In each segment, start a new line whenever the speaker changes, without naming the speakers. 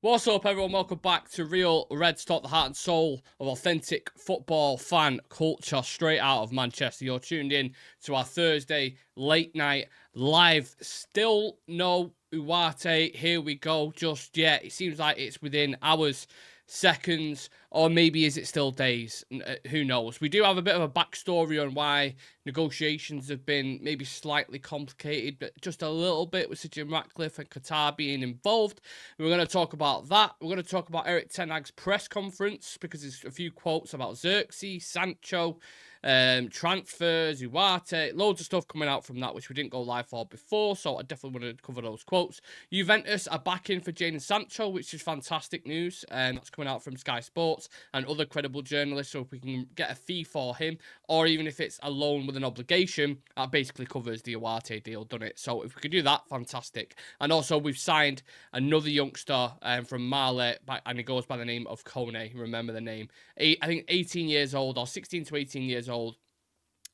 What's up, everyone? Welcome back to Real Red Talk, the heart and soul of authentic football fan culture straight out of Manchester. You're tuned in to our Thursday late night live. Still no Ugarte. Here we go. Just yet. It seems like it's within hours, seconds, or maybe is it still days? Who knows? We do have a bit of a backstory on why negotiations have been maybe slightly complicated, but just a little bit with Sir Jim Ratcliffe and Qatar being involved. We're going to talk about that. We're going to talk about Erik Ten press conference because there's a few quotes about Zirkzee, Sancho, transfers, Ugarte, loads of stuff coming out from that, which we didn't go live for before, so I definitely want to cover those quotes. Juventus are back in for Jadon Sancho, which is fantastic news. That's coming out from Sky Sports and other credible journalists, so if we can get a fee for him, or even if it's a loan with an obligation, that basically covers the Ugarte deal, doesn't it? So if we could do that, fantastic. And also, we've signed another youngster from Mali, and he goes by the name of Koné. Remember the name. I think 18 years old, or 16 to 18 years old.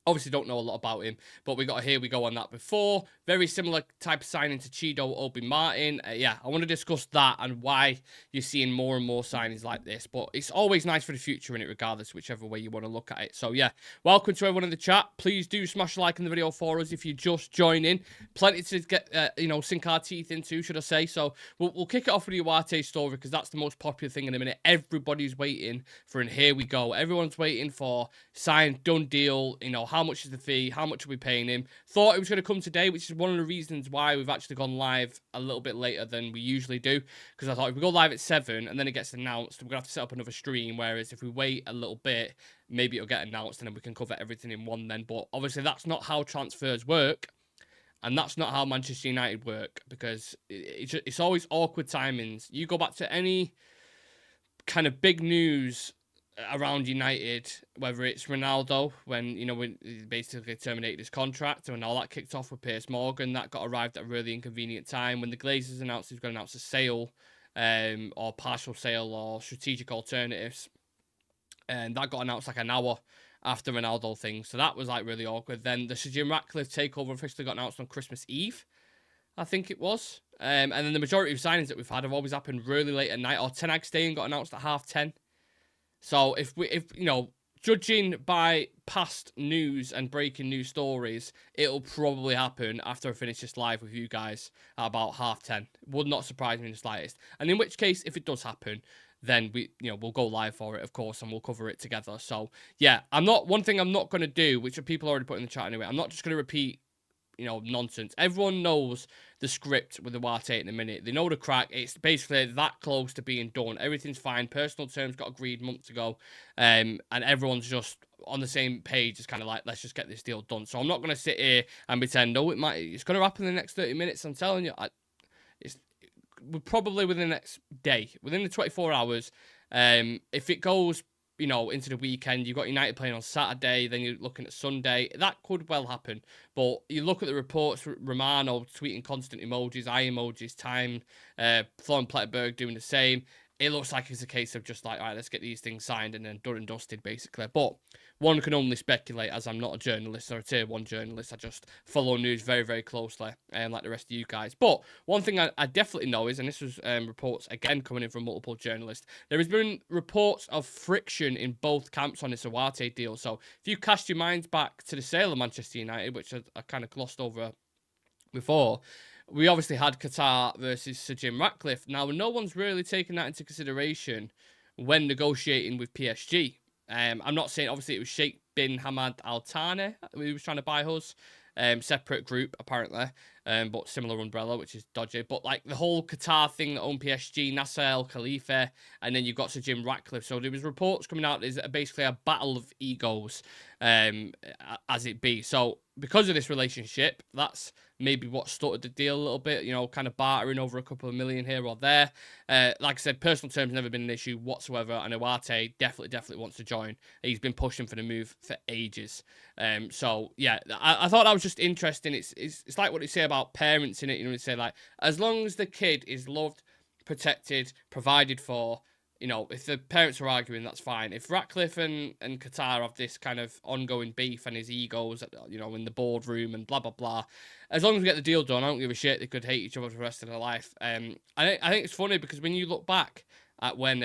Obviously don't know a lot about him, but we got a here we go on that before. Very similar type of signing to Chido Obi Martin. Yeah, I want to discuss that and why you're seeing more and more signings like this. But it's always nice for the future in it, regardless, whichever way you want to look at it. So yeah, welcome to everyone in the chat. Please do smash a like in the video for us if you just join in. Plenty to get, sink our teeth into, should I say. So we'll kick it off with the Ugarte story because that's the most popular thing in a minute. Everybody's waiting for an here we go. Everyone's waiting for signed, done deal, how much is the fee? How much are we paying him? Thought it was going to come today, which is one of the reasons why we've actually gone live a little bit later than we usually do. Because I thought if we go live at 7 and then it gets announced, we're going to have to set up another stream. Whereas if we wait a little bit, maybe it'll get announced and then we can cover everything in one then. But obviously that's not how transfers work. And that's not how Manchester United work. Because it's always awkward timings. You go back to any kind of big news around United, whether it's Ronaldo, when he basically terminated his contract, and all that kicked off with Piers Morgan, that got arrived at a really inconvenient time. When the Glazers announced he was going to announce a sale, or partial sale, or strategic alternatives, and that got announced like an hour after Ronaldo thing, so that was like really awkward. Then the Sir Jim Ratcliffe takeover officially got announced on Christmas Eve, I think it was, and then the majority of signings that we've had have always happened really late at night, or Ten Hag staying got announced at 10:30. So if judging by past news and breaking news stories, it'll probably happen after I finish this live with you guys at about 10:30. Would not surprise me in the slightest. And in which case, if it does happen, then we'll go live for it, of course, and we'll cover it together. So yeah, one thing I'm not going to do, which people already put in the chat anyway, I'm not just going to repeat nonsense. Everyone knows the script with the Ugarte in a minute. They know the crack. It's basically that close to being done. Everything's fine. Personal terms got agreed months ago. And everyone's just on the same page. It's kind of like, let's just get this deal done. So I'm not going to sit here and pretend, no, it's going to happen in the next 30 minutes. I'm telling you, we're probably within the next day, within the 24 hours. If it goes into the weekend, you've got United playing on Saturday, then you're looking at Sunday. That could well happen. But you look at the reports, Romano tweeting constant emojis, eye emojis, time, Florian Plettenberg doing the same. It looks like it's a case of just like, all right, let's get these things signed and then done and dusted, basically. But one can only speculate, as I'm not a journalist or a tier 1 journalist. I just follow news very, very closely, like the rest of you guys. But one thing I definitely know is, and this was reports, again, coming in from multiple journalists, there has been reports of friction in both camps on this Ugarte deal. So if you cast your minds back to the sale of Manchester United, which I kind of glossed over before, we obviously had Qatar versus Sir Jim Ratcliffe. Now, no one's really taken that into consideration when negotiating with PSG. I'm not saying, obviously, it was Sheikh bin Hamad Al Thani who was trying to buy us. Separate group, apparently, but similar umbrella, which is dodgy. But like the whole Qatar thing that owned PSG, Nasser Al Khalifa, and then you've got Sir Jim Ratcliffe. So there was reports coming out is basically a battle of egos, as it be. So because of this relationship, that's maybe what started the deal a little bit, kind of bartering over a couple of million here or there. Like I said, personal terms never been an issue whatsoever, and Ugarte definitely wants to join. He's been pushing for the move for ages. So yeah, I thought that was just interesting. It's like what they say about parents in it. They say like, as long as the kid is loved, protected, provided for, you know, if the parents are arguing, that's fine. If Ratcliffe and Qatar have this kind of ongoing beef and his egos, you know, in the boardroom and blah, blah, blah, as long as we get the deal done, I don't give a shit. They could hate each other for the rest of their life. I think it's funny because when you look back at when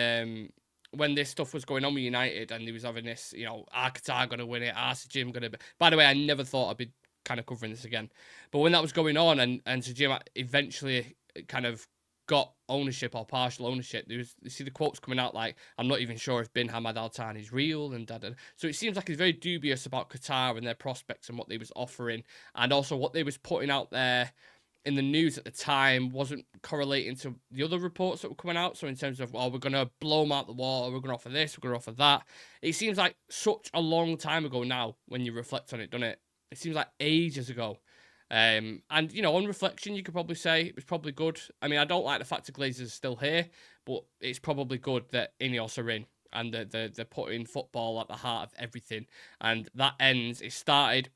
this stuff was going on with United and he was having this, you know, Qatar going to win it, Sir Jim going to... By the way, I never thought I'd be kind of covering this again. But when that was going on and Sir Jim eventually kind of got ownership or partial ownership, you see the quotes coming out like, I'm not even sure if bin Hamad Al Thani is real and da. So it seems like he's very dubious about Qatar and their prospects and what they was offering, and also what they was putting out there in the news at the time wasn't correlating to the other reports that were coming out. So in terms of, we're going to blow them out the water, we're going to offer this, we're going to offer that. It seems like such a long time ago now when you reflect on it, doesn't it? It seems like ages ago. And, you know, on reflection, you could probably say it was probably good. I mean, I don't like the fact that Glazers is still here, but it's probably good that INEOS are in and they're putting football at the heart of everything. And that ends, it started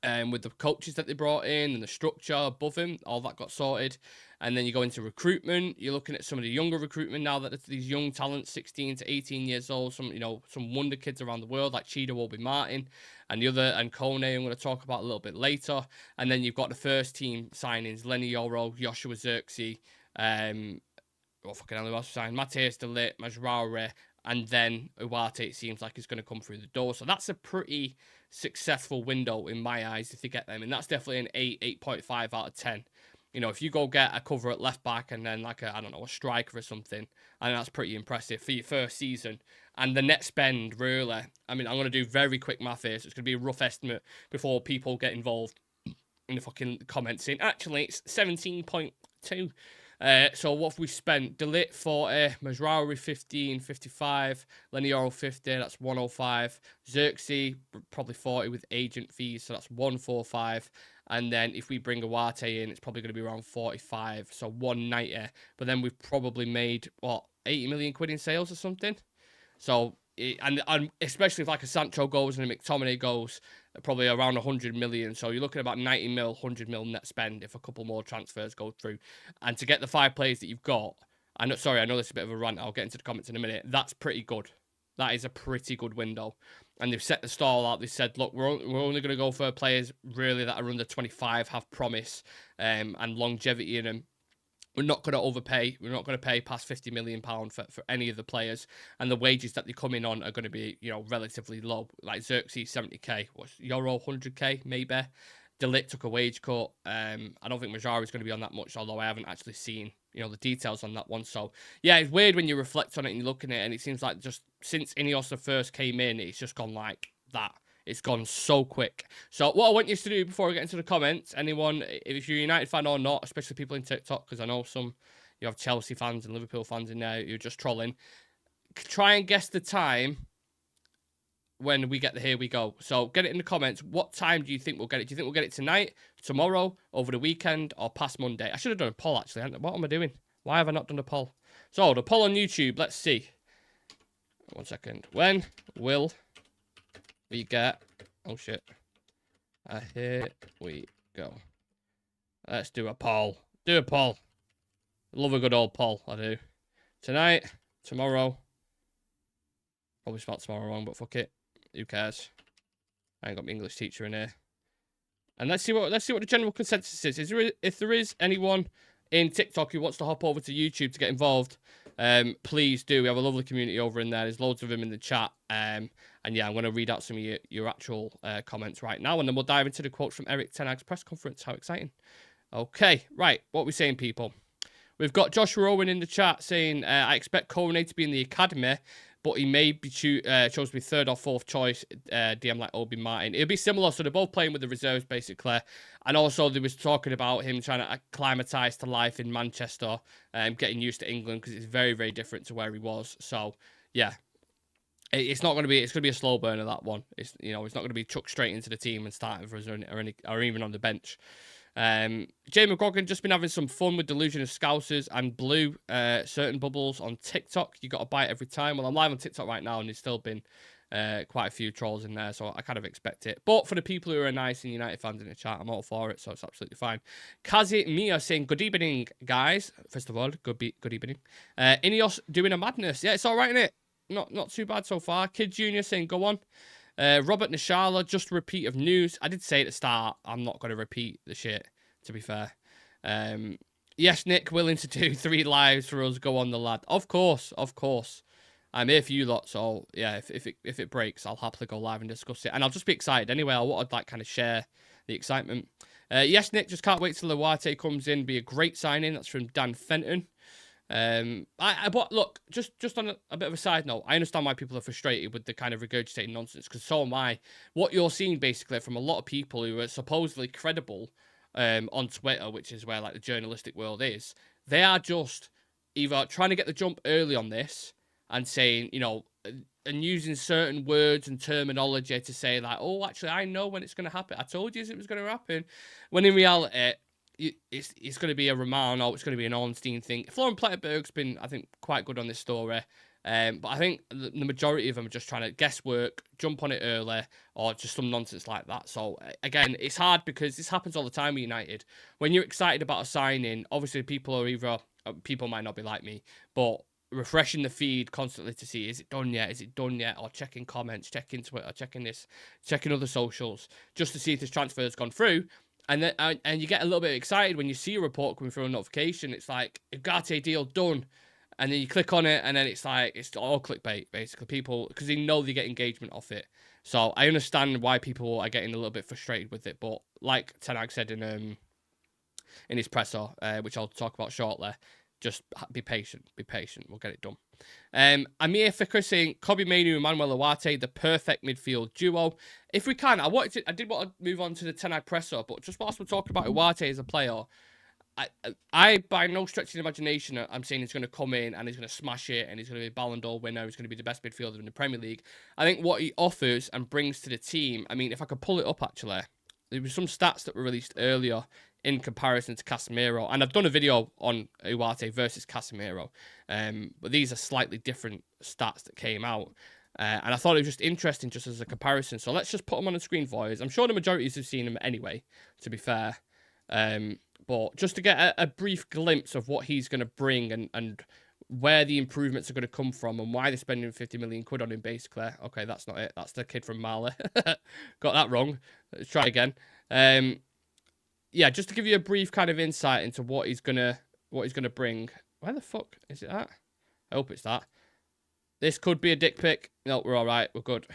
with the coaches that they brought in and the structure above him, all that got sorted. And then you go into recruitment. You're looking at some of the younger recruitment now that these young talents, 16 to 18 years old, some wonder kids around the world like Chido Obi Martin and Koné I'm going to talk about a little bit later. And then you've got the first team signings, Lenny Yoro, Joshua Zirkzee, what fucking hell else signed? Matthias de Ligt, Majraure, and then Ugarte, it seems like, is going to come through the door. So that's a pretty successful window in my eyes if you get them. And that's definitely an 8.5 out of 10. You know, if you go get a cover at left back and then like a striker or something, I think that's pretty impressive for your first season. And the net spend, really, I mean, I'm going to do very quick math here, so it's going to be a rough estimate before people get involved in the fucking comments saying, actually, it's 17.2. So what have we spent? De Ligt 40, Majrauri 15, 55, Lenioro 50, that's 105. Zirkzee probably 40 with agent fees, so that's 145. And then if we bring Ugarte in, it's probably going to be around 45, so 190. But then we've probably made, 80 million quid in sales or something? So, and especially if like a Sancho goes and a McTominay goes, probably around 100 million. So you're looking at about 90 mil, 100 mil net spend if a couple more transfers go through. And to get the 5 players that you've got, I know this is a bit of a rant, I'll get into the comments in a minute, that's pretty good. That is a pretty good window. And they've set the stall out. They said, look, we're only going to go for players really that are under 25, have promise and longevity in them. We're not going to overpay. We're not going to pay past £50 million for any of the players. And the wages that they come in on are going to be, relatively low. Like Zirkzee, 70k. What's Euro, 100k, maybe. De Ligt took a wage cut. I don't think Majari is going to be on that much, although I haven't actually seen, the details on that one. So, yeah, it's weird when you reflect on it and you look at it, and it seems like just since INEOS first came in, it's just gone like that. It's gone so quick. So what I want you to do before we get into the comments, anyone, if you're a United fan or not, especially people in TikTok, because I know you have Chelsea fans and Liverpool fans in there, you're just trolling. Try and guess the time when we get the here we go. So get it in the comments. What time do you think we'll get it? Do you think we'll get it tonight, tomorrow, over the weekend, or past Monday? I should have done a poll, actually. What am I doing? Why have I not done a poll? So the poll on YouTube, let's see. 1 second. When will we get... Oh, shit. Here we go. Let's do a poll. Do a poll. Love a good old poll, I do. Tonight, tomorrow. Probably spelled tomorrow wrong, but fuck it. Who cares? I ain't got my English teacher in here. And let's see what the general consensus is. If there is anyone in TikTok who wants to hop over to YouTube to get involved, please do. We have a lovely community over in there. There's loads of them in the chat. And yeah, I'm going to read out some of your actual comments right now, and then we'll dive into the quotes from Erik Ten press conference. How exciting. Okay, right. What are we saying, people? We've got Joshua Owen in the chat saying, I expect Koné to be in the academy, but he may be chose to be 3rd or 4th choice, DM like Obi Martin. It'll be similar, so they're both playing with the reserves, basically. And also, they was talking about him trying to acclimatise to life in Manchester, getting used to England, because it's very, very different to where he was. So, yeah. It's not going to be. It's going to be a slow burner, that one. It's it's not going to be chucked straight into the team and starting for us or even on the bench. Jay McGrogan just been having some fun with Delusion of Scousers and Blue certain bubbles on TikTok. You got to buy it every time. Well, I'm live on TikTok right now, and he's still been Quite a few trolls in there, so I kind of expect it. But for the people who are nice and United fans in the chat, I'm all for it, so it's absolutely fine. Kazi Mia saying, good evening, guys. First of all, good evening. INEOS doing a madness. Yeah, it's all right, innit? Not too bad so far. Kid Junior saying, go on. Robert Nishala, just a repeat of news. I did say at the start, I'm not going to repeat the shit, to be fair. Yes, Nick, willing to do 3 lives for us. Go on, the lad. Of course. I'm here for you lot, so yeah, if it breaks, I'll happily go live and discuss it. And I'll just be excited anyway. I want to like kind of share the excitement. Yes, Nick, just can't wait till Ugarte comes in. Be a great signing. That's from Dan Fenton. But look, just on a bit of a side note, I understand why people are frustrated with the kind of regurgitating nonsense, because so am I. What you're seeing basically from a lot of people who are supposedly credible on Twitter, which is where like the journalistic world is, they are just either trying to get the jump early on this and saying, you know, and using certain words and terminology to say like, oh, actually, I know when it's going to happen. I told you it was going to happen. When in reality, it's going to be a Romano, it's going to be an Ornstein thing. Florian Plettenberg's been, I think, quite good on this story. But I think the majority of them are just trying to guesswork, jump on it early, or just some nonsense like that. So, again, it's hard because this happens all the time with United. When you're excited about a signing, obviously people might not be like me, but refreshing the feed constantly to see, is it done yet, or checking comments, checking Twitter, checking this, checking other socials, just to see if this transfer has gone through. And then and you get a little bit excited when you see a report coming through a notification. It's like, Ugarte deal done. And then you click on it, and then it's like, it's all clickbait, basically. People, because they know they get engagement off it. So I understand why people are getting a little bit frustrated with it. But like Ten Hag said in his presser, which I'll talk about shortly, just be patient. We'll get it done. Amir Fikr saying, Kobbie Mainoo and Manuel Ugarte, the perfect midfield duo. If we can, I did want to move on to the Ten Hag presser, but just whilst we're talking about Ugarte as a player, I by no stretch of the imagination, I'm saying he's going to come in and he's going to smash it and he's going to be a Ballon d'Or winner. He's going to be the best midfielder in the Premier League. I think what he offers and brings to the team, I mean, if I could pull it up actually, there were some stats that were released earlier in comparison to Casemiro. And I've done a video on Ugarte versus Casemiro. But these are slightly different stats that came out. And I thought it was just interesting just as a comparison. So let's just put them on the screen for you. I'm sure the majority have seen them anyway, to be fair. But just to get a brief glimpse of what he's going to bring and where the improvements are going to come from and why they're spending 50 million quid on him, basically. Okay, that's not it. That's the kid from Mali. Got that wrong. Let's try again. Yeah, just to give you a brief kind of insight into what he's gonna bring. Where the fuck is it at? I hope it's that. This could be a dick pic. No, we're all right. We're good.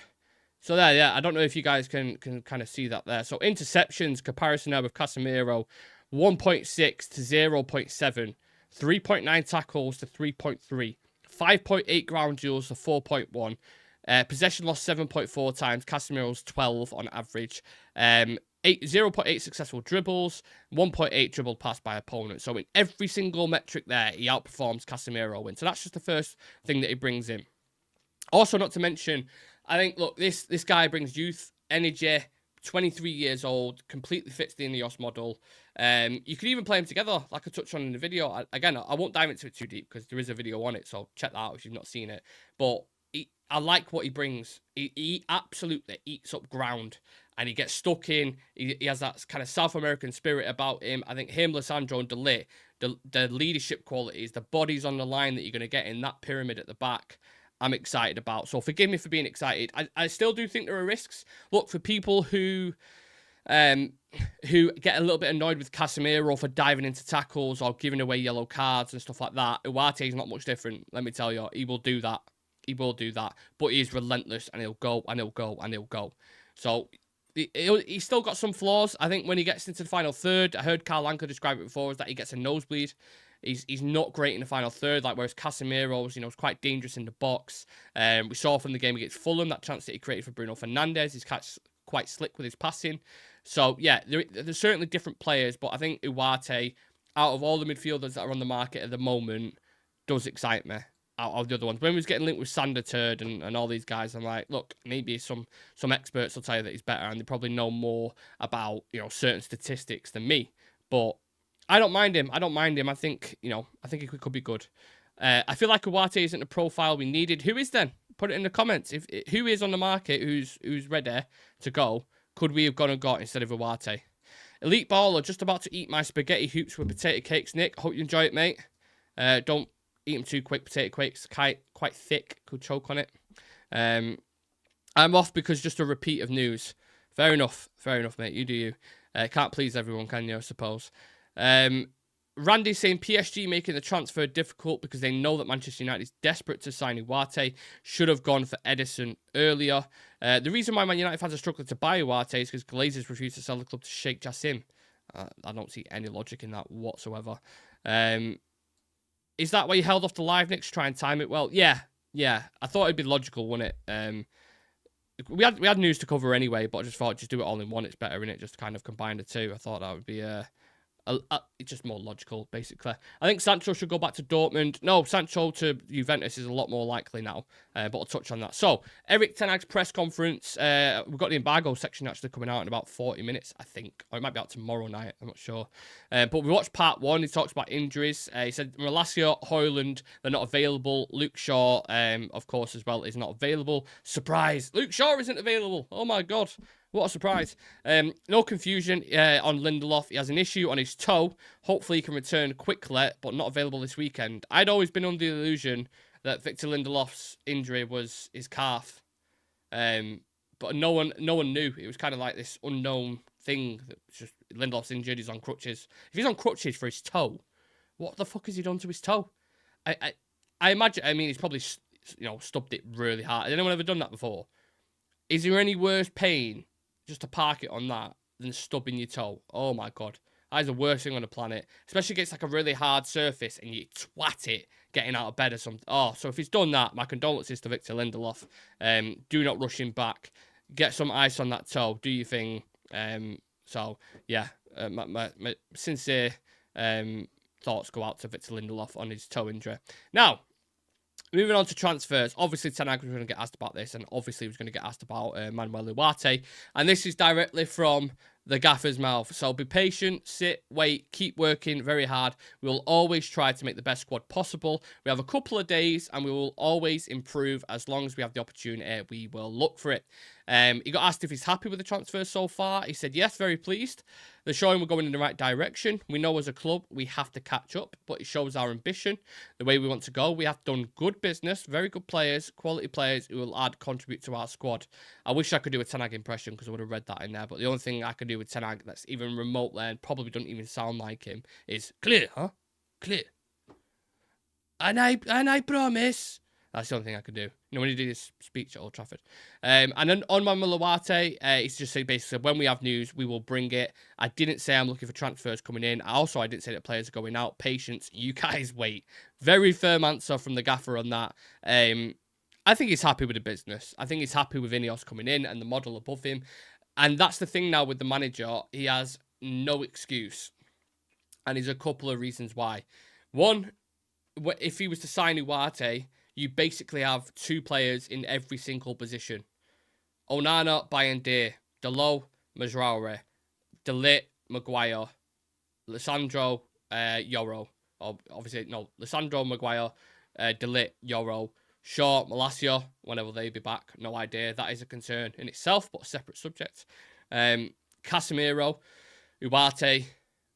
So there, yeah. I don't know if you guys can kind of see that there. So interceptions comparison now with Casemiro. 1.6 to 0.7, 3.9 tackles to 3.3, 5.8 ground duels to 4.1, possession loss 7.4 times, Casemiro's 12 on average, 0.8 successful dribbles, 1.8 dribbled pass by opponents. So in every single metric there, he outperforms Casemiro in. So that's just the first thing that he brings in. Also, not to mention, I think, look, this guy brings youth, energy, 23 years old, completely fits the INEOS model. You can even play them together, like I touched on in the video. I won't dive into it too deep because there is a video on it, so check that out if you've not seen it. But I like what he brings. He absolutely eats up ground, and he gets stuck in. He has that kind of South American spirit about him. I think him, Lissandro, and De Ligt, the leadership qualities, the bodies on the line that you're going to get in that pyramid at the back, I'm excited about. So forgive me for being excited. I still do think there are risks. Look, for people who get a little bit annoyed with Casemiro for diving into tackles or giving away yellow cards and stuff like that, Ugarte is not much different. Let me tell you, he will do that. But he is relentless, and he'll go, and he'll go, and he'll go. So he's still got some flaws. I think when he gets into the final third, I heard Carl Anka describe it before, is that he gets a nosebleed. He's not great in the final third, like whereas Casemiro's, is quite dangerous in the box. We saw from the game against Fulham, that chance that he created for Bruno Fernandes. He's quite slick with his passing. So, yeah, there's certainly different players, but I think Ugarte, out of all the midfielders that are on the market at the moment, does excite me out of the other ones. When we was getting linked with Sander Turd and all these guys, I'm like, look, maybe some experts will tell you that he's better, and they probably know more about, certain statistics than me. But I don't mind him. I think, he could be good. I feel like Ugarte isn't the profile we needed. Who is then? Put it in the comments. Who is on the market, who's ready to go, could we have gone and got instead of Ugarte? Elite Baller, just about to eat my spaghetti hoops with potato cakes, Nick. Hope you enjoy it, mate. Don't eat them too quick. Potato cakes, quite thick. Could choke on it. I'm off because just a repeat of news. Fair enough, mate. You do you. Can't please everyone, can you, I suppose? Randy saying PSG making the transfer difficult because they know that Manchester United is desperate to sign Ugarte. Should have gone for Edison earlier. The reason why Man United fans are struggling to buy Ugarte is because Glazers refused to sell the club to Sheikh Jassim. I don't see any logic in that whatsoever. Is that why you held off the live, Nick, to try and time it well? Yeah. I thought it'd be logical, wouldn't it? We had news to cover anyway, but I just thought just do it all in one. It's better, innit? Just kind of combine the two. I thought that would be it's just more logical, basically. I think Sancho should go back to Dortmund. No, Sancho to Juventus is a lot more likely now, but I'll touch on that. So, Erik Ten press conference. We've got the embargo section actually coming out in about 40 minutes, I think. Or it might be out tomorrow night, I'm not sure. But we watched part one. He talks about injuries. He said Malacia, Højlund, they're not available. Luke Shaw, of course, as well, is not available. Surprise! Luke Shaw isn't available. Oh my God. What a surprise. No confusion on Lindelof. He has an issue on his toe. Hopefully he can return quickly, but not available this weekend. I'd always been under the illusion that Victor Lindelof's injury was his calf. But no one knew. It was kind of like this unknown thing. That just Lindelof's injured. He's on crutches. If he's on crutches for his toe, what the fuck has he done to his toe? I imagine, he's probably, stubbed it really hard. Has anyone ever done that before? Is there any worse pain just to park it on that than stubbing your toe? Oh my God. That is the worst thing on the planet. Especially against like a really hard surface and you twat it getting out of bed or something. Oh, so if he's done that, my condolences to Victor Lindelof. Do not rush him back. Get some ice on that toe. Do your thing. So, yeah. My sincere thoughts go out to Victor Lindelof on his toe injury. Now, moving on to transfers. Obviously, Ten Hag was going to get asked about this, and obviously he was going to get asked about Manuel Ugarte. And this is directly from the gaffer's mouth. So be patient, sit, wait, keep working very hard. We will always try to make the best squad possible. We have a couple of days, and we will always improve as long as we have the opportunity. We will look for it. He got asked if he's happy with the transfers so far. He said, yes, very pleased. They're showing we're going in the right direction. We know as a club we have to catch up, but it shows our ambition, the way we want to go. We have done good business, very good players, quality players who will contribute to our squad. I wish I could do a Ten Hag impression because I would have read that in there, but the only thing I could do with Ten Hag that's even remotely and probably doesn't even sound like him is clear, huh? Clear. And I promise. That's the only thing I could do. When he did his speech at Old Trafford. And then on Manuel Ugarte, he's just basically said, when we have news, we will bring it. I didn't say I'm looking for transfers coming in. I didn't say that players are going out. Patience. You guys wait. Very firm answer from the gaffer on that. I think he's happy with the business. I think he's happy with INEOS coming in and the model above him. And that's the thing now with the manager. He has no excuse. And there's a couple of reasons why. One, if he was to sign Ugarte, you basically have two players in every single position. Onana, Bayandé, Dalot, Mazraoui, De Ligt, Maguire, Lissandro, Yoro. Obviously, no, Lissandro, Maguire, De Ligt, Yoro, Shaw, Malacia, whenever they be back, no idea. That is a concern in itself, but a separate subject. Casemiro, Ugarte,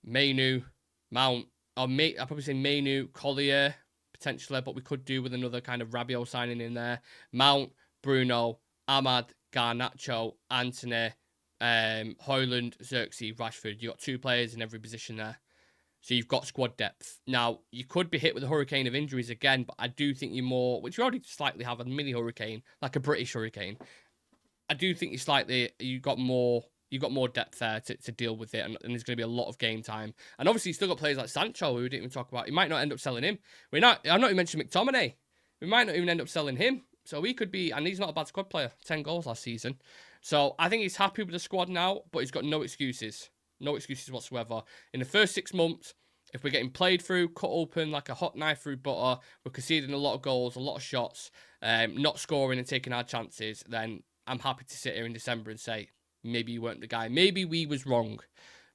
Mainu, Mount, I'd probably say Mainu, Collier, potentially, but we could do with another kind of Rabiot signing in there. Mount, Bruno, Ahmad, Garnacho, Antony, Højlund, Zirkzee, Rashford. You've got two players in every position there. So you've got squad depth. Now, you could be hit with a hurricane of injuries again, but I do think you're more, which you already slightly have, a mini hurricane, like a British hurricane. I do think you've got more depth there to deal with it, and there's going to be a lot of game time. And obviously, you've still got players like Sancho, who we didn't even talk about. You might not end up selling him. I've not even mentioned McTominay. We might not even end up selling him. So he could be, and he's not a bad squad player. 10 goals last season. So I think he's happy with the squad now, but he's got no excuses. No excuses whatsoever. In the first 6 months, if we're getting played through, cut open like a hot knife through butter, we're conceding a lot of goals, a lot of shots, not scoring and taking our chances, then I'm happy to sit here in December and say, maybe you weren't the guy. Maybe we was wrong.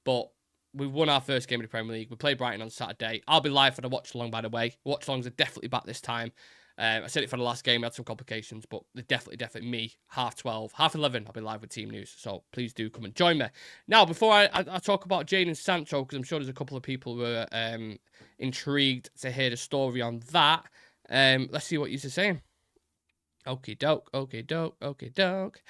But we won our first game of the Premier League. We played Brighton on Saturday. I'll be live for the watch-along, by the way. Watch-alongs are definitely back this time. I said it for the last game, we had some complications, but definitely me, 12:30, 11:30, I'll be live with team news. So please do come and join me. Now, before I talk about Jadon Sancho, because I'm sure there's a couple of people who are intrigued to hear the story on that. Let's see what you're saying. Okie doke, okie doke, okie doke,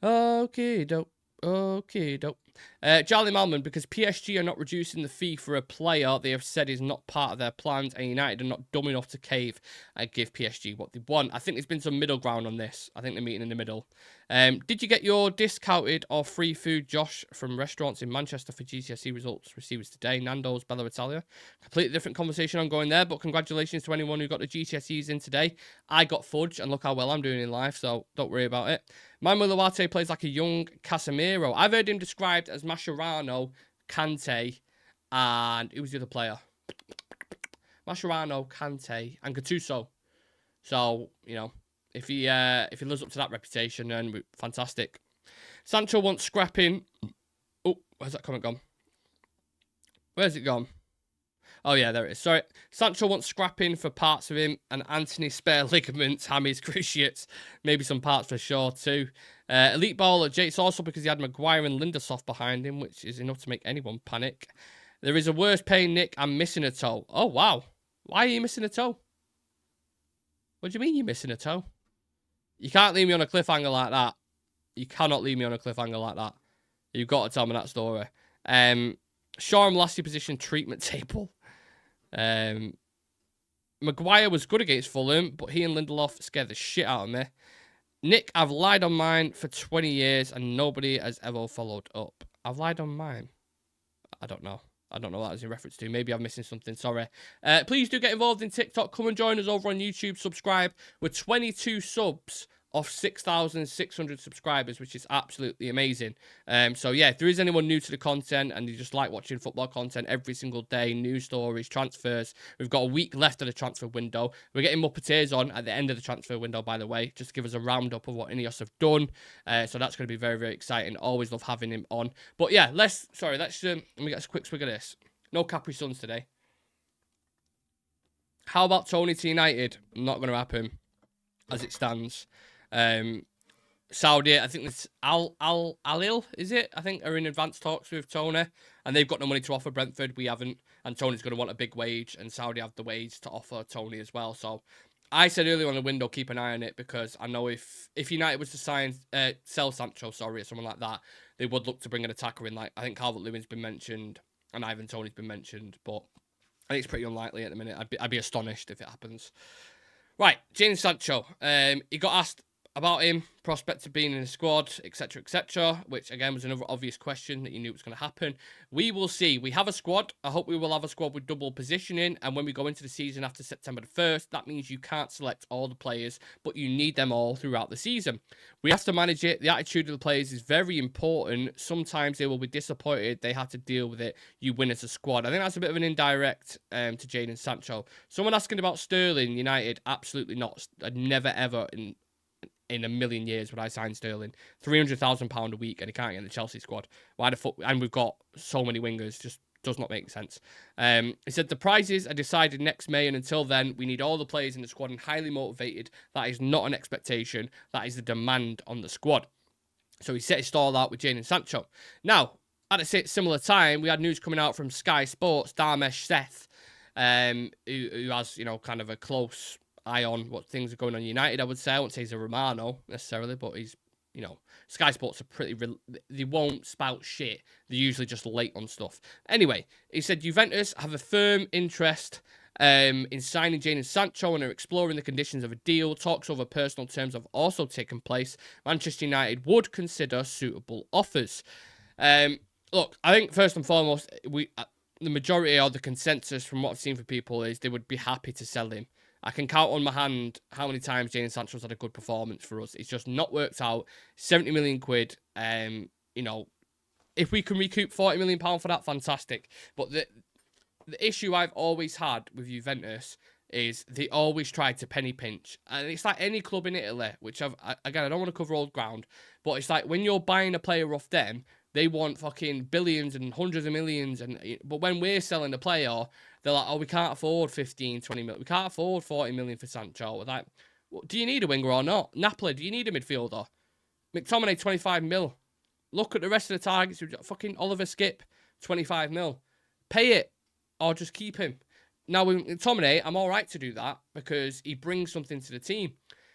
okie doke. Okay, dope. Charlie Malman, because PSG are not reducing the fee for a player they have said is not part of their plans, and United are not dumb enough to cave and give PSG what they want. I think there's been some middle ground on this. I think they're meeting in the middle. Did you get your discounted or free food, Josh, from restaurants in Manchester for GCSE results received today? Nando's, Bella Italia. Completely different conversation ongoing there, but congratulations to anyone who got the GCSEs in today. I got fudge, and look how well I'm doing in life, so don't worry about it. Manuel Ugarte plays like a young Casemiro. I've heard him described as Mascherano, Kante, and who was the other player? Mascherano, Kante, and Gattuso. So, you know, if he lives up to that reputation, then fantastic. Sancho wants scrapping. Oh, where's that comment gone? Where's it gone? Oh, yeah, there it is. Sorry. Sancho wants scrapping for parts of him, and Anthony spare ligaments, hammies, cruciates, maybe some parts for sure too. Elite baller, It's also because he had Maguire and Lindelof behind him, which is enough to make anyone panic. There is a worse pain, Nick. I'm missing a toe. Oh, wow. Why are you missing a toe? What do you mean you're missing a toe? You can't leave me on a cliffhanger like that. You cannot leave me on a cliffhanger like that. You've got to tell me that story. Shoreham last year position treatment table. Maguire was good against Fulham, but he and Lindelof scared the shit out of me. Nick, I've lied on mine for 20 years and nobody has ever followed up. I've lied on mine. I don't know. I don't know what that is in reference to. Maybe I'm missing something. Sorry. Please do get involved in TikTok. Come and join us over on YouTube. Subscribe. We're 22 subs off 6,600 subscribers, which is absolutely amazing. So yeah, if there is anyone new to the content and you just like watching football content every single day, news stories, transfers, we've got a week left of the transfer window. We're getting Muppeteers on at the end of the transfer window, by the way, just to give us a roundup of what INEOS have done. So that's going to be very, very exciting. Always love having him on. But yeah, let me get a quick swig of this. No Capri Suns today. How about Tony to United? Not going to happen as it stands. Saudi, I think it's Al-Hilal, is it? I think are in advanced talks with Tony, and they've got no money to offer Brentford. We haven't, and Tony's going to want a big wage, and Saudi have the wage to offer Tony as well. So I said earlier on the window, keep an eye on it, because I know if United was to sell Sancho, or someone like that, they would look to bring an attacker in. Like I think Calvert-Lewin's been mentioned, and Ivan Toney's been mentioned, but I think it's pretty unlikely at the minute. I'd be astonished if it happens. Right, Jadon Sancho. He got asked about him, prospect of being in the squad, etc., which again was another obvious question that you knew was going to happen. We will see. We have a squad. I hope we will have a squad with double positioning, and when we go into the season after September the 1st, that means you can't select all the players, but you need them all throughout the season. We have to manage it. The attitude of the players is very important. Sometimes they will be disappointed. They have to deal with it. You win as a squad. I think that's a bit of an indirect to Jadon Sancho. Someone asking about Sterling United, absolutely not. I'd never ever in a million years would I sign Sterling. £300,000 a week and he can't get in the Chelsea squad. Why the fuck? And we've got so many wingers, just does not make sense. He said the prizes are decided next May, and until then, we need all the players in the squad and highly motivated. That is not an expectation. That is the demand on the squad. So he set his stall out with Jadon Sancho. Now, at a similar time, we had news coming out from Sky Sports, Dharmesh Seth, who has, kind of a close eye on what things are going on United, I would say. I wouldn't say he's a Romano necessarily, but he's, Sky Sports are pretty, they won't spout shit. They're usually just late on stuff. Anyway, he said Juventus have a firm interest in signing Jadon Sancho and are exploring the conditions of a deal. Talks over personal terms have also taken place. Manchester United would consider suitable offers. Look, I think first and foremost, the majority or the consensus from what I've seen for people is they would be happy to sell him. I can count on my hand how many times Jadon Sancho's had a good performance for us. It's just not worked out. 70 million quid. If we can recoup 40 million pound for that, fantastic. But the issue I've always had with Juventus is they always try to penny pinch. And it's like any club in Italy, which I don't want to cover old ground, but it's like when you're buying a player off them, They want fucking billions and hundreds of millions. But when we're selling a player, they're like, oh, we can't afford 15, 20 million. We can't afford 40 million for Sancho. We're like, well, do you need a winger or not? Napoli, do you need a midfielder? McTominay, 25 mil. Look at the rest of the targets. Fucking Oliver Skip, 25 mil. Pay it or just keep him. Now, with McTominay, I'm all right to do that because he brings something to the team.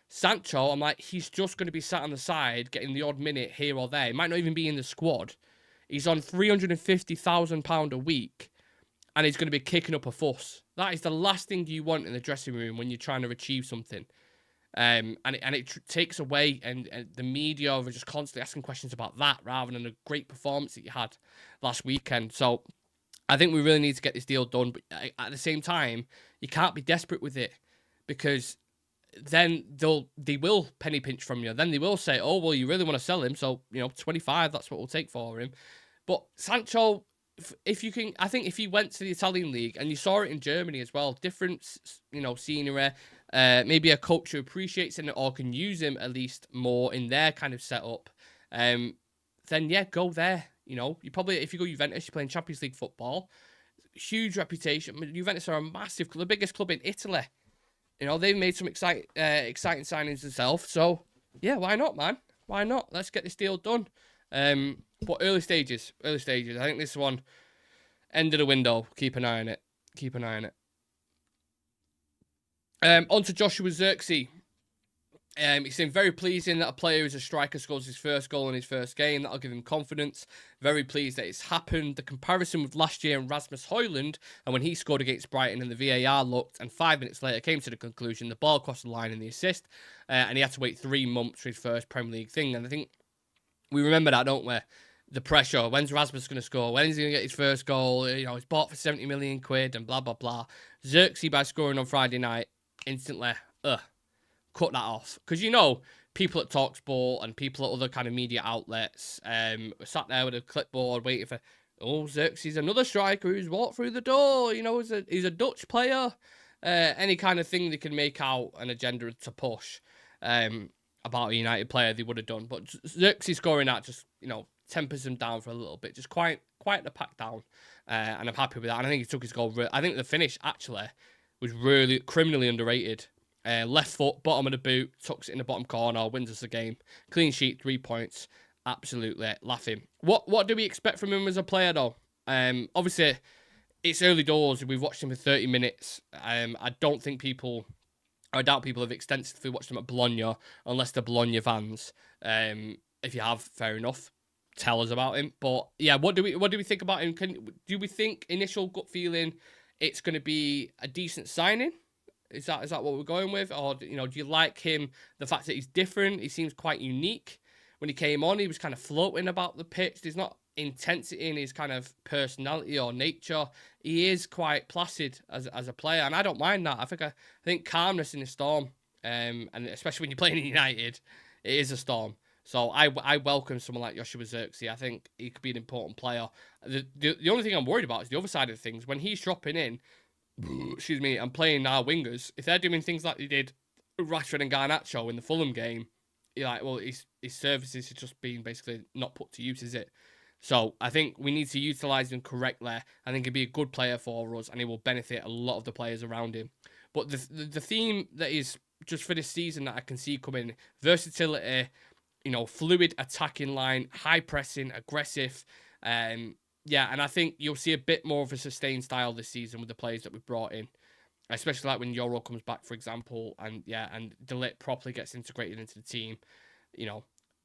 Sancho, I'm like, he's just going to be sat on the side getting the odd minute here or there. He might not even be in the squad. He's on £350,000 a week and he's going to be kicking up a fuss. That is the last thing you want in the dressing room when you're trying to achieve something. And it takes away, and the media are just constantly asking questions about that rather than a great performance that you had last weekend. So I think we really need to get this deal done. But at the same time, you can't be desperate with it because then they will penny pinch from you. Then they will say, oh, well, you really want to sell him. So, 25, that's what we'll take for him. But Sancho, if you can, I think if he went to the Italian league, and you saw it in Germany as well, different, scenery, maybe a coach who appreciates it or can use him at least more in their kind of setup, then yeah, go there. You probably, if you go Juventus, you're playing Champions League football, huge reputation. Juventus are a massive club, the biggest club in Italy. They've made some exciting signings themselves. So yeah, why not, man? Why not? Let's get this deal done. But early stages. I think this one, end of the window. Keep an eye on it. On to Joshua Zirkzee. It seemed very pleasing that a player who's a striker scores his first goal in his first game. That'll give him confidence. Very pleased that it's happened. The comparison with last year and Rasmus Højlund, and when he scored against Brighton and the VAR looked, and 5 minutes later came to the conclusion, the ball crossed the line in the assist, and he had to wait 3 months for his first Premier League thing. And I think we remember that, don't we? The pressure. When's Rasmus going to score? When's he going to get his first goal? He's bought for 70 million quid and blah, blah, blah. Zirkzee, by scoring on Friday night, instantly, cut that off. Because people at TalkSport and people at other kind of media outlets sat there with a clipboard waiting for, Zirkzee's another striker who's walked through the door. He's a Dutch player. Any kind of thing they can make out an agenda to push about a United player, they would have done. But Zirkzee scoring that just, tempers them down for a little bit. Just quiet the pack down. And I'm happy with that. And I think he took his goal. I think the finish, actually, was really criminally underrated. Left foot, bottom of the boot, tucks it in the bottom corner, wins us the game. Clean sheet, 3 points. Absolutely laughing. What do we expect from him as a player, though? Obviously, it's early doors. We've watched him for 30 minutes. I doubt people have extensively watched him at Bologna, unless they're Bologna fans. If you have, fair enough. Tell us about him. But yeah, what do we think about him? Do we think initial gut feeling it's going to be a decent signing? Is that what we're going with? Or, do you like him, the fact that he's different? He seems quite unique. When he came on, he was kind of floating about the pitch. There's not intensity in his kind of personality or nature. He is quite placid as a player, and I don't mind that. I think calmness in a storm, and especially when you're playing in United, it is a storm. So I welcome someone like Joshua Zirkzee. I think he could be an important player. The only thing I'm worried about is the other side of things. When he's dropping in, excuse me, and playing our wingers, if they're doing things like they did Rashford and Garnacho in the Fulham game, you're like, well, his services are just being basically not put to use, is it? So I think we need to utilise him correctly. I think he'd be a good player for us, and he will benefit a lot of the players around him. But the theme that is just for this season that I can see coming, versatility, fluid attacking line, high pressing, aggressive, yeah, and I think you'll see a bit more of a sustained style this season with the players that we've brought in, especially like when Euro comes back, for example, and De Ligt properly gets integrated into the team.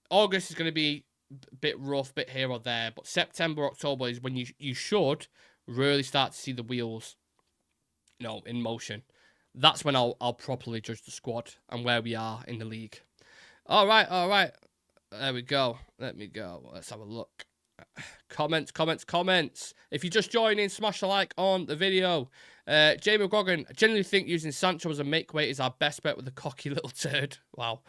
August is going to be a bit rough, bit here or there, but September, October is when you should really start to see the wheels, in motion. That's when I'll properly judge the squad and where we are in the league. All right. There we go. Let me go. Let's have a look. Comments. If you're just joining, smash the like on the video. Jamie McGogan, I generally think using Sancho as a make weight is our best bet with a cocky little turd. Wow.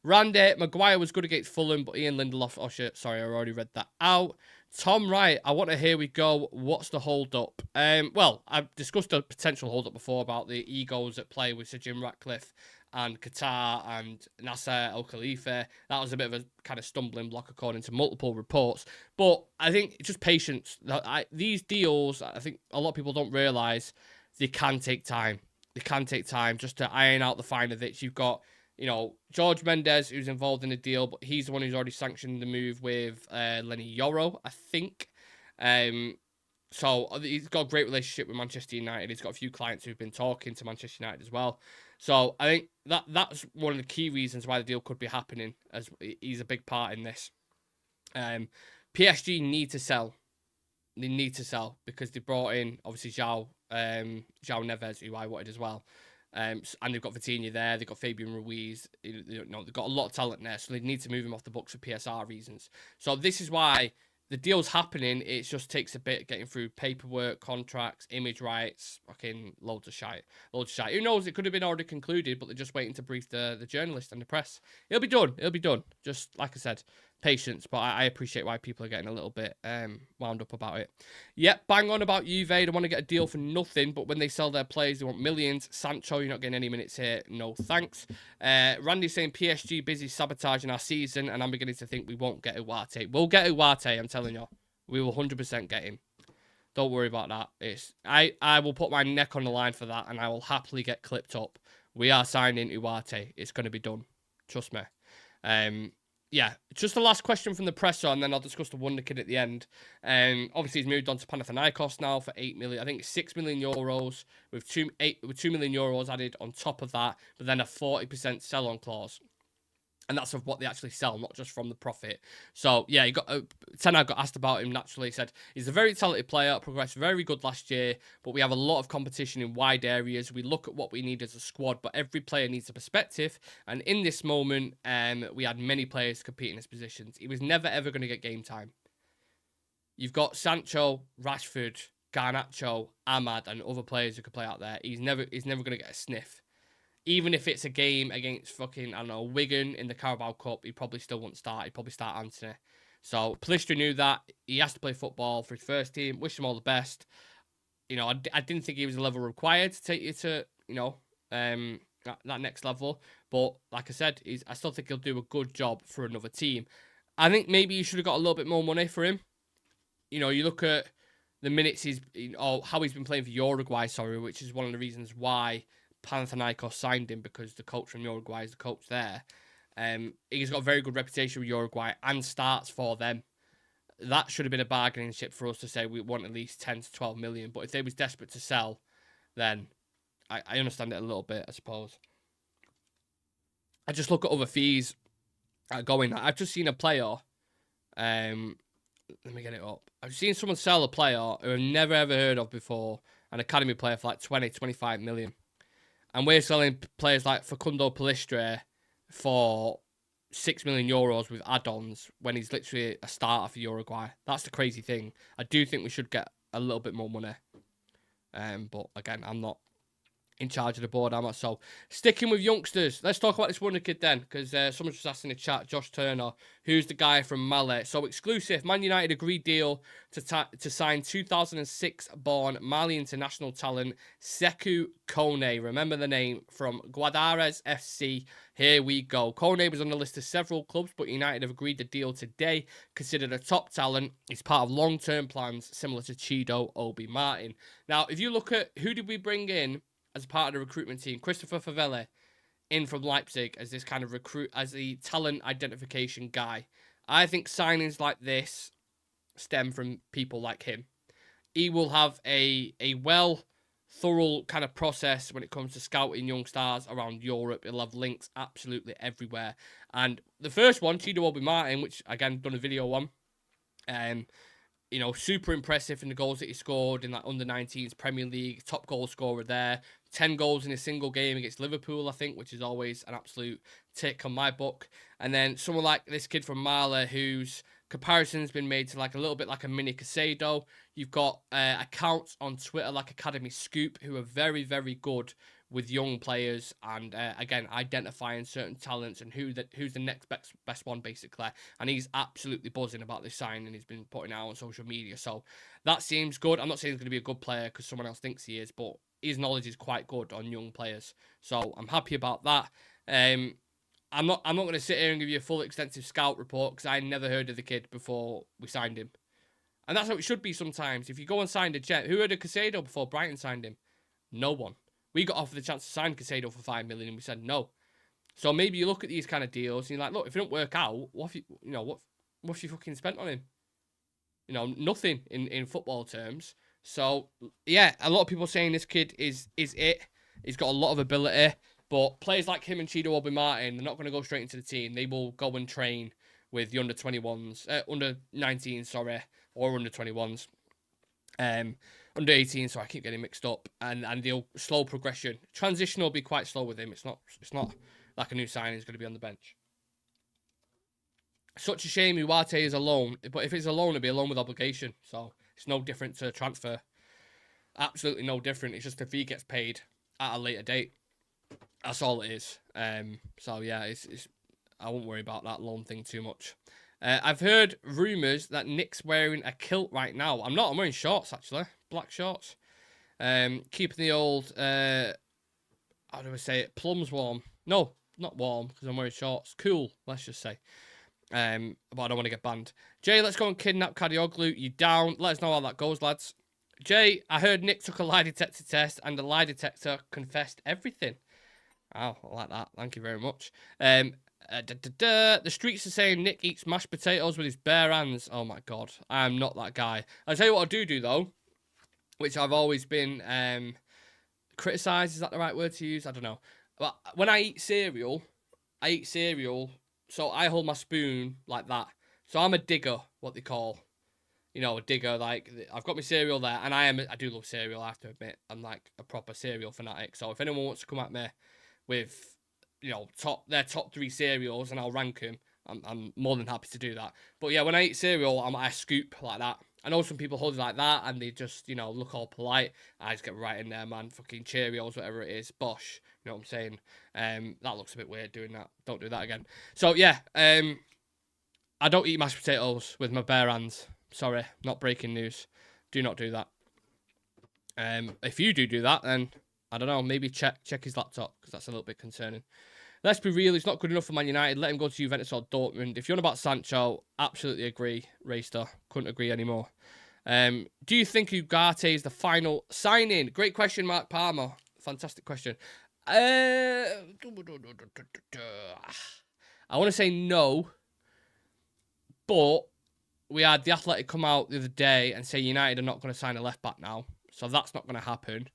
Randy, Maguire was good against Fulham, but Ian Lindelof, I already read that out. Tom Wright, I want to hear we go. What's the hold-up? Well, I've discussed a potential hold-up before about the egos at play with Sir Jim Ratcliffe and QATAR and Nasser Al Khalifa. That was a bit of a kind of stumbling block according to multiple reports. But I think just patience. These deals, I think a lot of people don't realise, they can take time. They can take time just to iron out the finer bits. You've got, you know, George Mendes, who's involved in the deal, but he's the one who's already sanctioned the move with Lenny Yoro, I think. So he's got a great relationship with Manchester United. He's got a few clients who've been talking to Manchester United as well. So I think that's one of the key reasons why the deal could be happening, as he's a big part in this. PSG need to sell. They need to sell because they brought in, obviously, João Neves, who I wanted as well. And they've got Vitinha there. They've got Fabian Ruiz. They've got a lot of talent there, so they need to move him off the books for PSR reasons. So this is why the deal's happening. It just takes a bit getting through paperwork, contracts, image rights, fucking loads of shite. Who knows? It could have been already concluded, but they're just waiting to brief the journalist and the press. It'll be done. It'll be done. Just like I said, patience. But I appreciate why people are getting a little bit wound up about it. Yep, bang on about Juve. They want to get a deal for nothing, but when they sell their players, they want millions. Sancho, you're not getting any minutes here. No thanks. Randy saying PSG busy sabotaging our season, and I'm beginning to think we won't get Ugarte. We'll get Ugarte, I'm telling you. We will 100% get him. Don't worry about that. I will put my neck on the line for that, and I will happily get clipped up. We are signing Ugarte. It's going to be done. Trust me. Yeah, just the last question from the presser, and then I'll discuss the wonder kid at the end. Obviously, he's moved on to Panathinaikos now for 8 million. I think it's 6 million euros with 2 million euros added on top of that, but then a 40% sell-on clause. And that's of what they actually sell, not just from the profit. So, yeah, Ten Hag got asked about him naturally. He said, he's a very talented player, progressed very good last year, but we have a lot of competition in wide areas. We look at what we need as a squad, but every player needs a perspective. And in this moment, we had many players competing in his positions. He was never, ever going to get game time. You've got Sancho, Rashford, Garnacho, Ahmad, and other players who could play out there. He's never going to get a sniff. Even if it's a game against fucking, I don't know, Wigan in the Carabao Cup, he probably still won't start. He'd probably start Anthony. So, Pellistri knew that. He has to play football for his first team. Wish him all the best. You know, I didn't think he was the level required to take you to, you know, that next level. But, like I said, I still think he'll do a good job for another team. I think maybe you should have got a little bit more money for him. You know, you look at the minutes how he's been playing for Uruguay, which is one of the reasons why Panathinaikos signed him, because the coach from Uruguay is the coach there. He's got a very good reputation with Uruguay and starts for them. That should have been a bargaining chip for us to say we want at least 10 to 12 million. But if they was desperate to sell, then I understand it a little bit, I suppose. I just look at other fees going. I've just seen a player. Let me get it up. I've seen someone sell a player who I've never ever heard of before, an academy player for like 20, 25 million. And we're selling players like Facundo Pellistri for 6 million euros with add-ons when he's literally a starter for Uruguay. That's the crazy thing. I do think we should get a little bit more money. But again, I'm not in charge of the board, am I? So, sticking with youngsters, let's talk about this wonder kid then, because someone's just asked in the chat, Josh Turner, who's the guy from Mali. So, exclusive, Man United agreed deal to sign 2006-born Mali international talent Sékou Koné. Remember the name, from Guidars FC. Here we go. Koné was on the list of several clubs, but United have agreed the deal today. Considered a top talent. He's part of long-term plans, similar to Chido Obi Martin. Now, if you look at who did we bring in as part of the recruitment team, Christopher Favelli in from Leipzig as this kind of as the talent identification guy. I think signings like this stem from people like him. He will have a thorough kind of process when it comes to scouting young stars around Europe. He'll have links absolutely everywhere. And the first one, Chido Obi Martin, which again done a video on, you know, super impressive in the goals that he scored in that under-19s Premier League, top goal scorer there. 10 goals in a single game against Liverpool, I think, which is always an absolute tick on my book. And then someone like this kid from Mali, whose comparison's been made to like a little bit like a mini Casado. You've got accounts on Twitter like Academy Scoop, who are very, very good with young players and, again, identifying certain talents and who's the next best one, basically. And he's absolutely buzzing about this signing. He's been putting it out on social media. So that seems good. I'm not saying he's going to be a good player because someone else thinks he is, but his knowledge is quite good on young players. So I'm happy about that. I'm not going to sit here and give you a full extensive scout report because I never heard of the kid before we signed him. And that's how it should be sometimes. If you go and sign a Jet, who heard of Caicedo before Brighton signed him? No one. We got offered the chance to sign Caicedo for $5 million and we said no. So maybe you look at these kind of deals and you're like, look, if it don't work out, what have you fucking spent on him? Nothing in football terms. So yeah, a lot of people saying this kid is it. He's got a lot of ability. But players like him and Chido Obi-Martin, they're not going to go straight into the team. They will go and train with the under 21s, under 19, sorry, or under 21s, under 18. So I keep getting mixed up, and they'll slow progression. Transition will be quite slow with him. It's not like a new signing is going to be on the bench. Such a shame Ugarte is a loan, but if it's a loan, it'll be a loan with obligation. So it's no different to a transfer. Absolutely no different. It's just if he gets paid at a later date. That's all it is. So yeah, it's I won't worry about that loan thing too much. I've heard rumours that Nick's wearing a kilt right now. I'm not. I'm wearing shorts actually, black shorts. Keeping the old how do I say it? Plums warm. No, not warm because I'm wearing shorts. Cool, let's just say. But I don't want to get banned. Jay, let's go and kidnap Kadioglu. You down? Let us know how that goes, lads. Jay, I heard Nick took a lie detector test and the lie detector confessed everything. Oh, I like that. Thank you very much. The streets are saying Nick eats mashed potatoes with his bare hands. Oh, my God. I am not that guy. I'll tell you what I do, though, which I've always been criticised. Is that the right word to use? I don't know. But when I eat cereal, so I hold my spoon like that. So I'm a digger, what they call. A digger, like, I've got my cereal there, and I do love cereal, I have to admit. I'm, like, a proper cereal fanatic. So if anyone wants to come at me with, their top 3 cereals, and I'll rank them, I'm more than happy to do that. But yeah, when I eat cereal, I scoop like that. I know some people hold it like that, and they just, look all polite. I just get right in there, man. Fucking Cheerios, whatever it is. Bosh. You know what I'm saying? That looks a bit weird doing that. Don't do that again. So yeah, I don't eat mashed potatoes with my bare hands. Sorry, not breaking news. Do not do that. If you do that, then I don't know. Maybe check his laptop because that's a little bit concerning. Let's be real. He's not good enough for Man United. Let him go to Juventus or Dortmund. If you're on about Sancho, absolutely agree. Rayster, couldn't agree anymore. Do you think Ugarte is the final signing? Great question, Mark Palmer. Fantastic question. I want to say no, but we had The Athletic come out the other day and say United are not going to sign a left-back now. So that's not going to happen.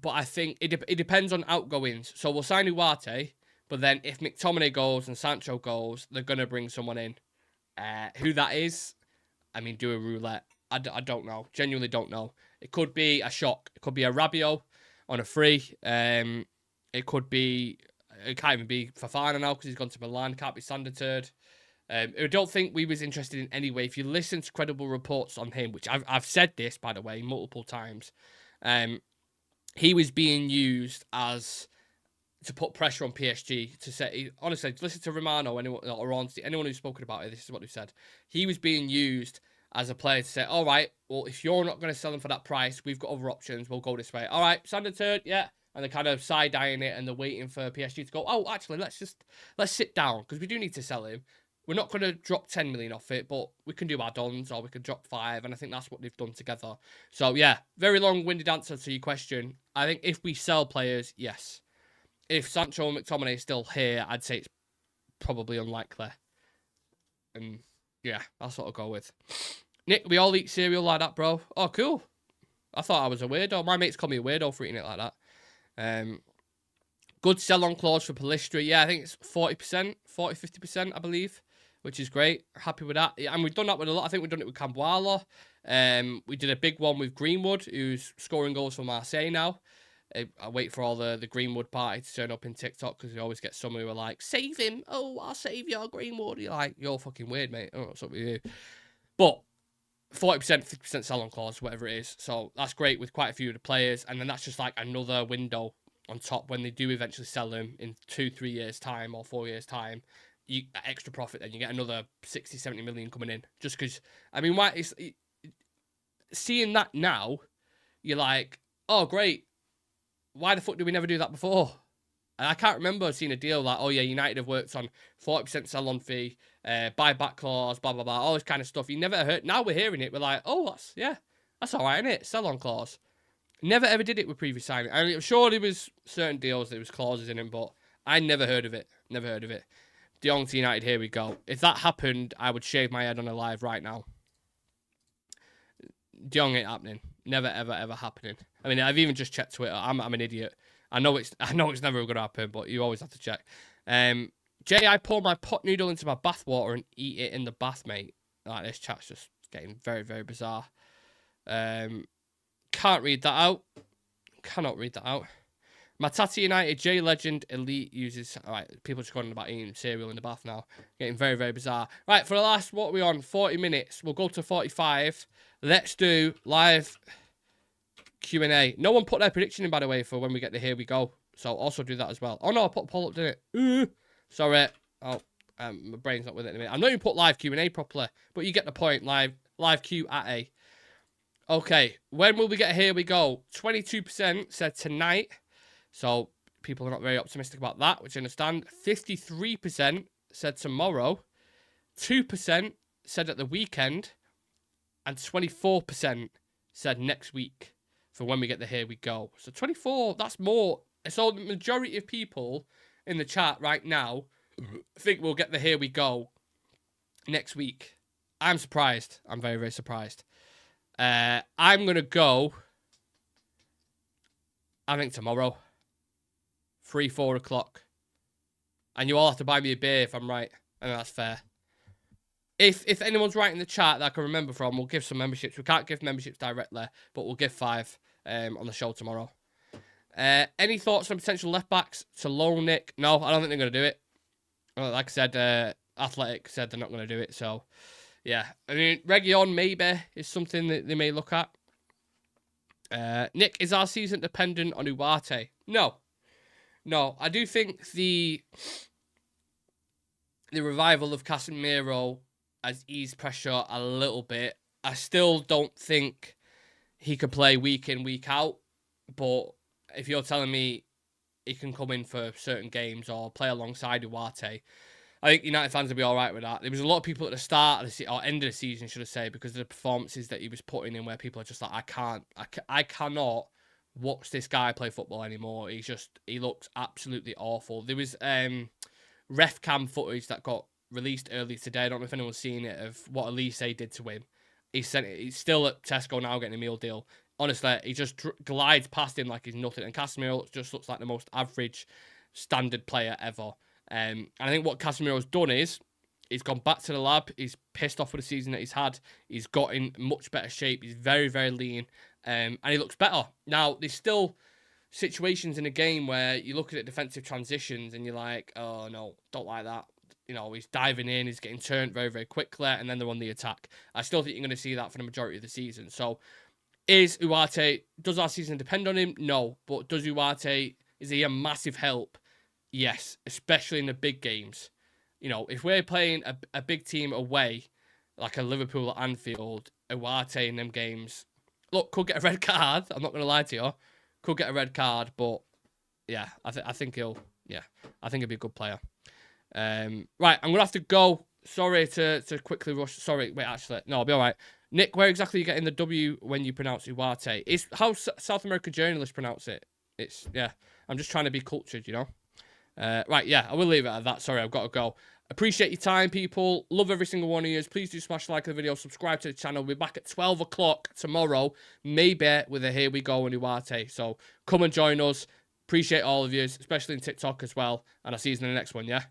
But I think it depends on outgoings. So we'll sign Ugarte, but then if McTominay goes and Sancho goes, they're going to bring someone in. Who that is, I mean, do a roulette. I don't know. Genuinely don't know. It could be a shock. It could be a Rabiot on a free. It can't even be Fofana now because he's gone to Milan. Can't be Sanderturd. I don't think we was interested in any way. If you listen to credible reports on him, which I've said this, by the way, multiple times, he was being used to put pressure on PSG to say, honestly, listen to Romano, anyone who's spoken about it, this is what he said. He was being used as a player to say, all right, well, if you're not going to sell him for that price, we've got other options. We'll go this way. All right, Sanderturd, yeah. And they're kind of side-eyeing it and they're waiting for PSG to go, oh, actually, let's sit down because we do need to sell him. We're not going to drop 10 million off it, but we can do add-ons or we can drop 5, and I think that's what they've done together. So, yeah, very long-winded answer to your question. I think if we sell players, yes. If Sancho and McTominay are still here, I'd say it's probably unlikely. And, yeah, that's what I'll go with. Nick, we all eat cereal like that, bro. Oh, cool. I thought I was a weirdo. My mates call me a weirdo for eating it like that. Good sell-on clause for Palistri. Yeah, I think it's 40%, 50%, I believe, which is great. Happy with that. And we've done that with a lot. I think we've done it with Cambuala. We did a big one with Greenwood, who's scoring goals for Marseille now. I wait for all the Greenwood party to turn up in TikTok because you always get some who are like, save him. Oh, I'll save your Greenwood. You're like, you're fucking weird, mate. I don't know what's up with you. But 40%, 50% sell-on clause, whatever it is. So that's great with quite a few of the players. And then that's just like another window on top when they do eventually sell them in 2-3 years' time or 4 years' time. You extra profit, then you get another 60, 70 million coming in. Just because, I mean, why is seeing that now, you're like, oh, great. Why the fuck did we never do that before? And I can't remember seeing a deal like, oh yeah, United have worked on 40% sell-on fee, buyback clause, blah, blah, blah, all this kind of stuff. You never heard. Now we're hearing it. We're like, oh, that's all right, isn't it? Sell-on clause. Never ever did it with previous signing. I mean, I'm sure there was certain deals, there was clauses in them, but I never heard of it. Never heard of it. De Jong to United, here we go. If that happened, I would shave my head on a live right now. De Jong ain't happening. Never, ever, ever happening. I mean, I've even just checked Twitter. I'm an idiot. I know it's never going to happen, but you always have to check. Jay, I pour my pot noodle into my bath water and eat it in the bath, mate. Like, this chat's just getting very, very bizarre. Can't read that out. Cannot read that out. Matati United, J Legend, Elite uses... Alright, people just going about eating cereal in the bath now. Getting very, very bizarre. Right, for the last, what are we on? 40 minutes. We'll go to 45. Let's do live Q&A. No one put their prediction in, by the way, for when we get to Here We Go. So also do that as well. Oh, no, I put a poll up, didn't it? Sorry. Oh, my brain's not with it in a minute. I'm not even put live Q&A properly, but you get the point. Live Q&A. Okay, when will we get Here We Go? 22% said tonight. So people are not very optimistic about that, which I understand. 53% said tomorrow. 2% said at the weekend. And 24% said next week for when we get the Here We Go. So 24, that's more. So the majority of people in the chat right now think we'll get the Here We Go next week. I'm surprised. I'm very, very surprised. I'm going to go, I think tomorrow. 3, 4 o'clock. And you all have to buy me a beer if I'm right. I know that's fair. If anyone's right in the chat that I can remember from, we'll give some memberships. We can't give memberships directly, but we'll give 5 on the show tomorrow. Any thoughts on potential left-backs to loan Nick? No, I don't think they're going to do it. Well, like I said, Athletic said they're not going to do it, so... Yeah, I mean, Region maybe is something that they may look at. Nick, is our season dependent on Ugarte? No. No, I do think the revival of Casemiro has eased pressure a little bit. I still don't think he could play week in, week out. But if you're telling me he can come in for certain games or play alongside Ugarte, I think United fans will be all right with that. There was a lot of people at the start of the or end of the season, should I say, because of the performances that he was putting in, where people are just like, I cannot watch this guy play football anymore. He looks absolutely awful. There was ref cam footage that got released earlier today. I don't know if anyone's seen it, of what Elise did to him. He's still at Tesco now getting a meal deal. Honestly, he just glides past him like he's nothing. And Casemiro just looks like the most average standard player ever. And I think what Casemiro's done is he's gone back to the lab. He's pissed off with the season that he's had. He's got in much better shape. He's very, very lean. And he looks better. Now, there's still situations in a game where you look at defensive transitions and you're like, oh, no, don't like that. You know, he's diving in. He's getting turned very, very quickly. And then they're on the attack. I still think you're going to see that for the majority of the season. So, does our season depend on him? No. But is he a massive help? Yes, especially in the big games. You know, if we're playing a big team away, like a Liverpool at Anfield, Ugarte in them games, look, could get a red card. I'm not going to lie to you. Could get a red card, but yeah, I think he'll be a good player. Right, I'm going to have to go. Sorry to quickly rush. Sorry, wait, actually, no, I'll be all right. Nick, where exactly are you getting the W when you pronounce Ugarte? It's how South American journalists pronounce it. Yeah, I'm just trying to be cultured, you know? Right, yeah, I will leave it at that. Sorry, I've got to go. Appreciate your time, people. Love every single one of you. Please do smash like the video, subscribe to the channel. We'll be back at 12 o'clock tomorrow, maybe with a Here We Go and Ugarte. So come and join us. Appreciate all of you, especially in TikTok as well. And I'll see you in the next one, yeah?